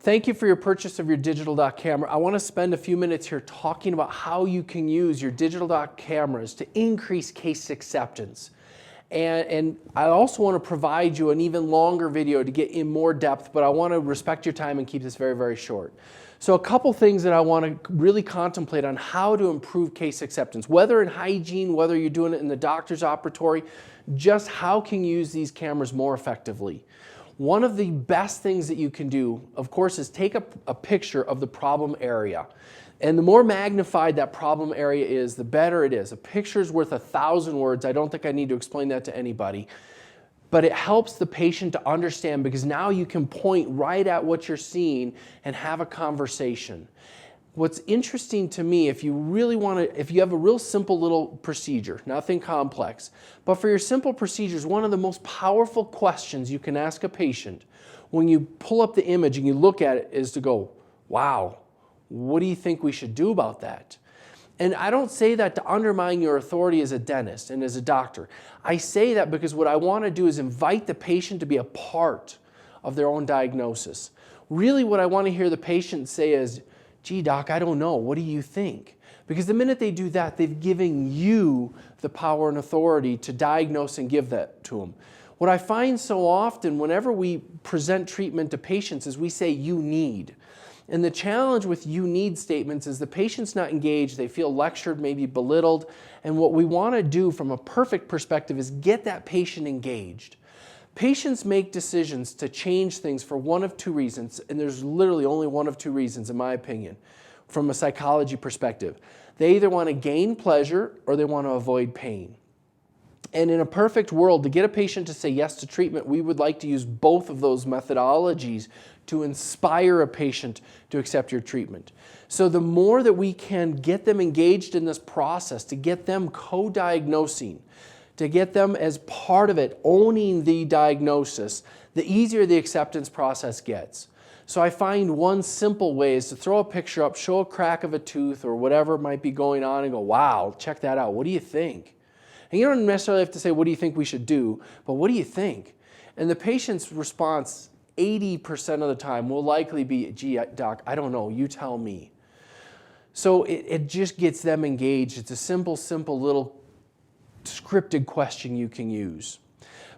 Thank you for your purchase of your digital dock camera. I want to spend a few minutes here talking about how you can use your digital dock cameras to increase case acceptance. And I also want to provide you an even longer video to get in more depth, but I want to respect your time and keep this very, very short. So a couple things that I want to really contemplate on how to improve case acceptance, whether in hygiene, whether you're doing it in the doctor's operatory, just how can you use these cameras more effectively. One of the best things that you can do, of course, is take a picture of the problem area. And the more magnified that problem area is, the better it is. A picture is worth 1,000 words. I don't think I need to explain that to anybody. But it helps the patient to understand because now you can point right at what you're seeing and have a conversation. What's interesting to me, if you really want to, if you have a real simple little procedure, nothing complex, but for your simple procedures, one of the most powerful questions you can ask a patient when you pull up the image and you look at it is to go, wow, what do you think we should do about that? And I don't say that to undermine your authority as a dentist and as a doctor. I say that because what I want to do is invite the patient to be a part of their own diagnosis. Really what I want to hear the patient say is, gee, doc, I don't know. What do you think? Because the minute they do that, they've given you the power and authority to diagnose and give that to them. What I find so often whenever we present treatment to patients is we say, you need. And the challenge with you need statements is the patient's not engaged, they feel lectured, maybe belittled, and what we want to do from a perfect perspective is get that patient engaged. Patients make decisions to change things for one of two reasons, and there's literally only one of two reasons in my opinion, from a psychology perspective. They either want to gain pleasure or they want to avoid pain. And in a perfect world, to get a patient to say yes to treatment, we would like to use both of those methodologies to inspire a patient to accept your treatment. So the more that we can get them engaged in this process, to get them co-diagnosing, to get them as part of it, owning the diagnosis, the easier the acceptance process gets. So I find one simple way is to throw a picture up, show a crack of a tooth or whatever might be going on and go, wow, check that out. What do you think? And you don't necessarily have to say, what do you think we should do? But what do you think? And the patient's response 80% of the time will likely be, gee, doc, I don't know, you tell me. So it just gets them engaged. It's a simple little scripted question you can use.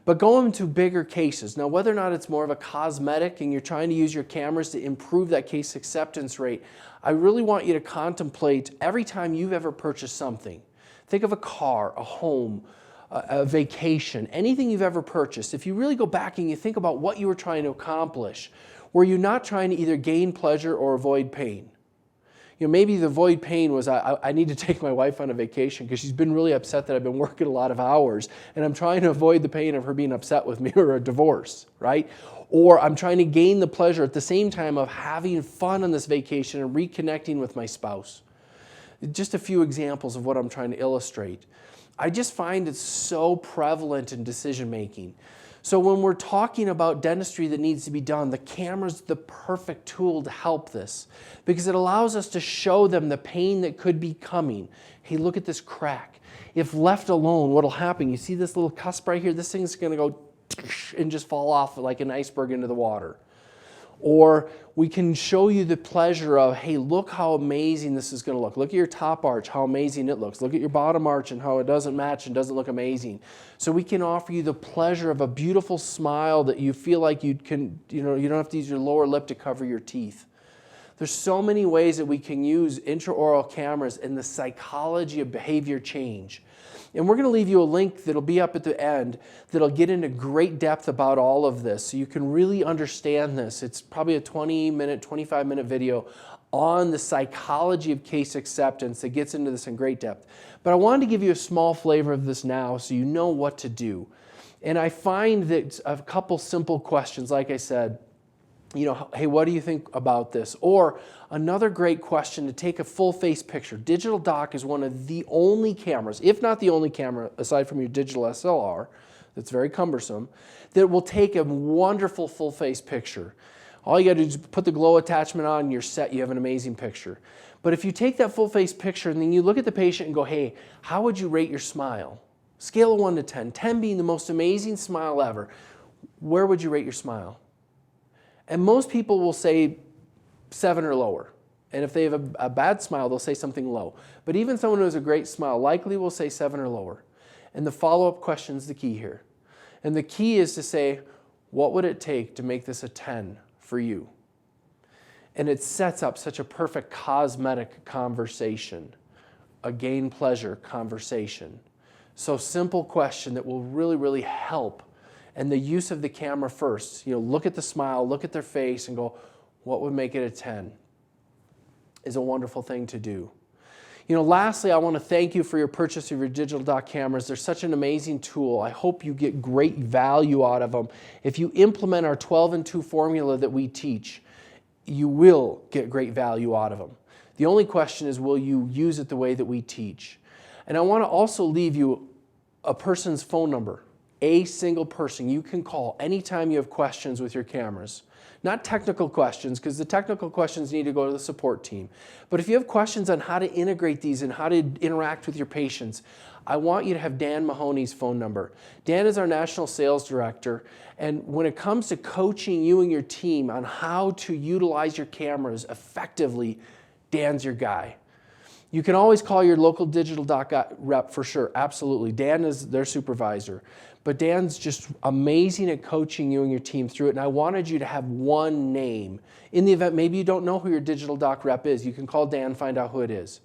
But going to bigger cases, now whether or not it's more of a cosmetic and you're trying to use your cameras to improve that case acceptance rate, I really want you to contemplate every time you've ever purchased something. Think of a car, a home, a vacation, anything you've ever purchased. If you really go back and you think about what you were trying to accomplish, were you not trying to either gain pleasure or avoid pain? You know, maybe the avoid pain was I need to take my wife on a vacation because she's been really upset that I've been working a lot of hours and I'm trying to avoid the pain of her being upset with me or a divorce, right? Or I'm trying to gain the pleasure at the same time of having fun on this vacation and reconnecting with my spouse. Just a few examples of what I'm trying to illustrate. I just find it's so prevalent in decision making. So when we're talking about dentistry that needs to be done, the camera's the perfect tool to help this because it allows us to show them the pain that could be coming. Hey, look at this crack. If left alone, what'll happen? You see this little cusp right here? This thing's going to go and just fall off like an iceberg into the water. Or we can show you the pleasure of, hey, look how amazing this is going to look. Look at your top arch, how amazing it looks. Look at your bottom arch and how it doesn't match and doesn't look amazing. So we can offer you the pleasure of a beautiful smile that you feel like you can, you don't have to use your lower lip to cover your teeth. There's so many ways that we can use intraoral cameras in the psychology of behavior change. And we're going to leave you a link that'll be up at the end that'll get into great depth about all of this so you can really understand this. It's probably a 20-minute, 25-minute video on the psychology of case acceptance that gets into this in great depth. But I wanted to give you a small flavor of this now so you know what to do. And I find that a couple simple questions, like I said, you know, hey, what do you think about this? Or another great question to take a full face picture. Digital dock is one of the only cameras, if not the only camera, aside from your digital SLR, that's very cumbersome, that will take a wonderful full face picture. All you got to do is put the glow attachment on and you're set, you have an amazing picture. But if you take that full face picture and then you look at the patient and go, hey, how would you rate your smile? Scale of 1 to 10, 10 being the most amazing smile ever. Where would you rate your smile? And most people will say 7 or lower. And if they have a bad smile, they'll say something low. But even someone who has a great smile likely will say 7 or lower. And the follow-up question is the key here. And the key is to say, what would it take to make this a 10 for you? And it sets up such a perfect cosmetic conversation, a gain pleasure conversation. So simple question that will really, really help. And the use of the camera first, look at the smile, look at their face and go, what would make it a 10? Is a wonderful thing to do. Lastly, I want to thank you for your purchase of your digital dock cameras. They're such an amazing tool. I hope you get great value out of them. If you implement our 12-in-2 formula that we teach, you will get great value out of them. The only question is, will you use it the way that we teach? And I want to also leave you a person's phone number, a single person you can call anytime you have questions with your cameras. Not technical questions, because the technical questions need to go to the support team. But if you have questions on how to integrate these and how to interact with your patients, I want you to have Dan Mahoney's phone number. Dan is our National Sales Director, and when it comes to coaching you and your team on how to utilize your cameras effectively, Dan's your guy. You can always call your local digital dock rep for sure, absolutely. Dan is their supervisor. But Dan's just amazing at coaching you and your team through it, and I wanted you to have one name. In the event maybe you don't know who your digital dock rep is, you can call Dan, find out who it is.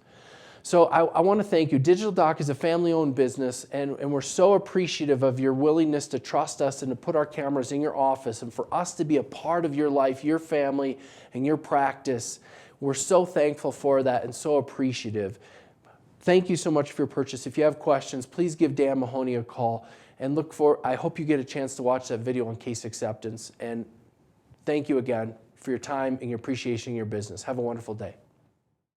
So I want to thank you. Digital Dock is a family-owned business, and we're so appreciative of your willingness to trust us and to put our cameras in your office and for us to be a part of your life, your family, and your practice. We're so thankful for that and so appreciative. Thank you so much for your purchase. If you have questions, please give Dan Mahoney a call. And I hope you get a chance to watch that video on case acceptance. And thank you again for your time and your appreciation in your business. Have a wonderful day.